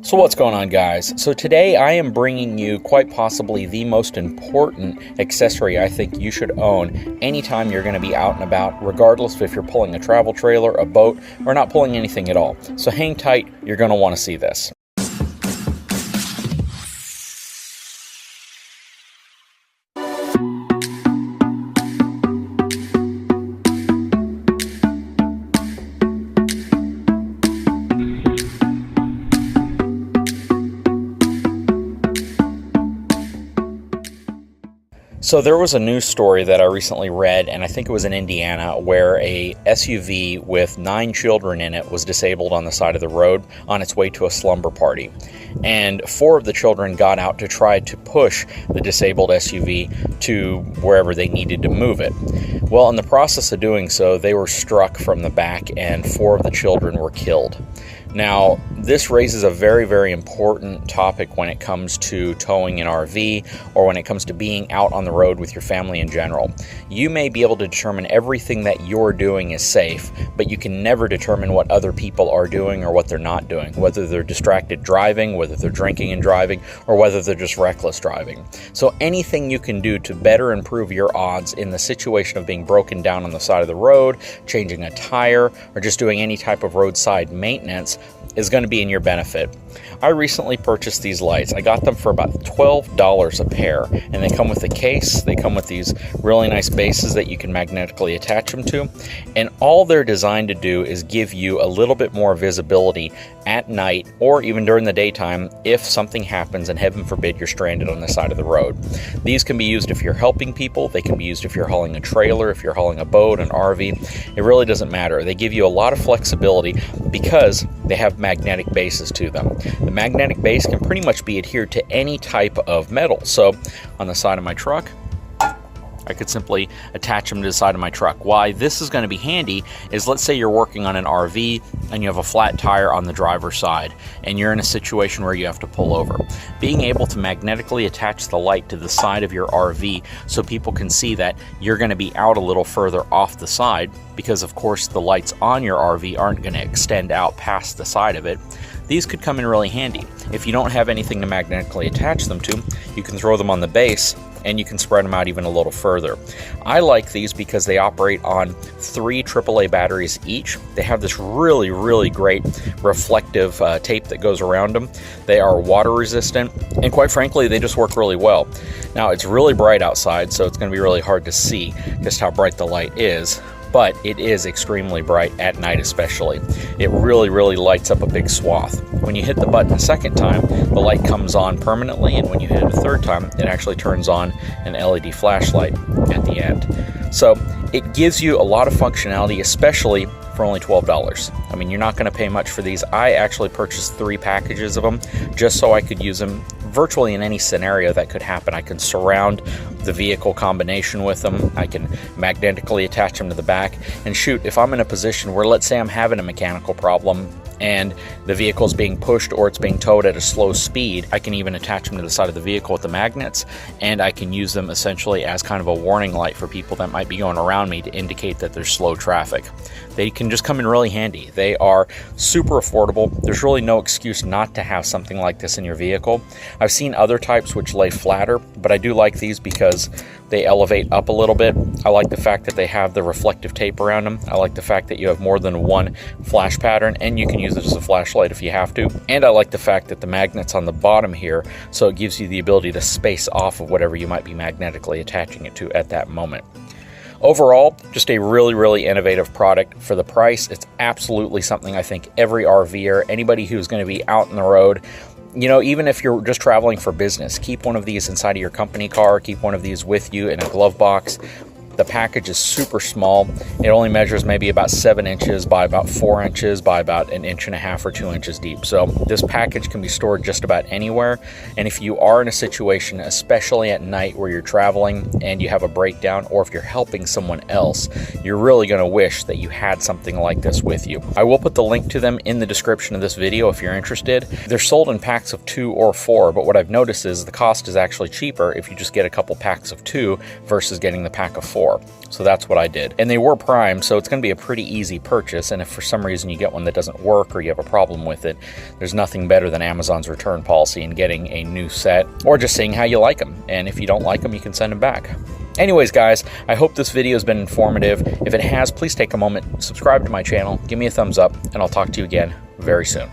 So what's going on, guys? So today I am bringing you quite possibly the most important accessory I think you should own anytime you're going to be out and about, regardless if you're pulling a travel trailer, a boat, or not pulling anything at all. So hang tight, you're going to want to see this. So there was a news story that I recently read, and I think it was in Indiana, where a SUV with 9 children in it was disabled on the side of the road on its way to a slumber party. And 4 of the children got out to try to push the disabled SUV to wherever they needed to move it. Well, in the process of doing so, they were struck from the back and 4 of the children were killed. Now, this raises a very, very important topic when it comes to towing an RV or when it comes to being out on the road with your family in general. You may be able to determine everything that you're doing is safe, but you can never determine what other people are doing or what they're not doing, whether they're distracted driving, whether they're drinking and driving, or whether they're just reckless driving. So anything you can do to better improve your odds in the situation of being broken down on the side of the road, changing a tire, or just doing any type of roadside maintenance is going to be in your benefit. I recently purchased these lights. I got them for about $12 a pair, and they come with a case. They come with these really nice bases that you can magnetically attach them to, and all they're designed to do is give you a little bit more visibility at night or even during the daytime if something happens and heaven forbid you're stranded on the side of the road. These can be used if you're helping people. They can be used if you're hauling a trailer, if you're hauling a boat, an RV. It really doesn't matter. They give you a lot of flexibility because they have magnetic bases to them. The magnetic base can pretty much be adhered to any type of metal. So on the side of my truck, I could simply attach them to the side of my truck. Why this is going to be handy is, let's say you're working on an RV and you have a flat tire on the driver's side and you're in a situation where you have to pull over. Being able to magnetically attach the light to the side of your RV so people can see that you're going to be out a little further off the side, because of course the lights on your RV aren't going to extend out past the side of it. These could come in really handy. If you don't have anything to magnetically attach them to, you can throw them on the base and you can spread them out even a little further. I like these because they operate on 3 AAA batteries each. They have this really, really great reflective tape that goes around them. They are water resistant, and quite frankly, they just work really well. Now, it's really bright outside, so it's going to be really hard to see just how bright the light is, but it is extremely bright at night especially. It really, really lights up a big swath. When you hit the button a second time, the light comes on permanently, and when you hit it a third time, it actually turns on an LED flashlight at the end. So it gives you a lot of functionality, especially for only $12. I mean, you're not going to pay much for these. I actually purchased 3 packages of them just so I could use them virtually in any scenario that could happen. I can surround the vehicle combination with them. I can magnetically attach them to the back. And shoot, if I'm in a position where, let's say I'm having a mechanical problem and the vehicle is being pushed or it's being towed at a slow speed, I can even attach them to the side of the vehicle with the magnets, and I can use them essentially as kind of a warning light for people that might be going around me to indicate that there's slow traffic. They can just come in really handy. They are super affordable. There's really no excuse not to have something like this in your vehicle. I've seen other types which lay flatter, but I do like these because they elevate up a little bit. I like the fact that they have the reflective tape around them. I like the fact that you have more than one flash pattern, and you can use it as a flashlight if you have to. And I like the fact that the magnet's on the bottom here, so it gives you the ability to space off of whatever you might be magnetically attaching it to at that moment. Overall, just a really, really innovative product. For the price, it's absolutely something I think every RVer, anybody who's going to be out on the road, you know, even if you're just traveling for business, keep one of these inside of your company car, keep one of these with you in a glove box. The package is super small. It only measures maybe about 7 inches by about 4 inches by about 1.5 inches or 2 inches deep. So this package can be stored just about anywhere. And if you are in a situation, especially at night where you're traveling and you have a breakdown, or if you're helping someone else, you're really going to wish that you had something like this with you. I will put the link to them in the description of this video if you're interested. They're sold in packs of 2 or 4, but what I've noticed is the cost is actually cheaper if you just get a couple packs of 2 versus getting the pack of 4. store. So that's what I did. And they were Prime, so it's going to be a pretty easy purchase. And if for some reason you get one that doesn't work or you have a problem with it, there's nothing better than Amazon's return policy and getting a new set, or just seeing how you like them. And if you don't like them, you can send them back. Anyways, guys, I hope this video has been informative. If it has, please take a moment, subscribe to my channel, give me a thumbs up, and I'll talk to you again very soon.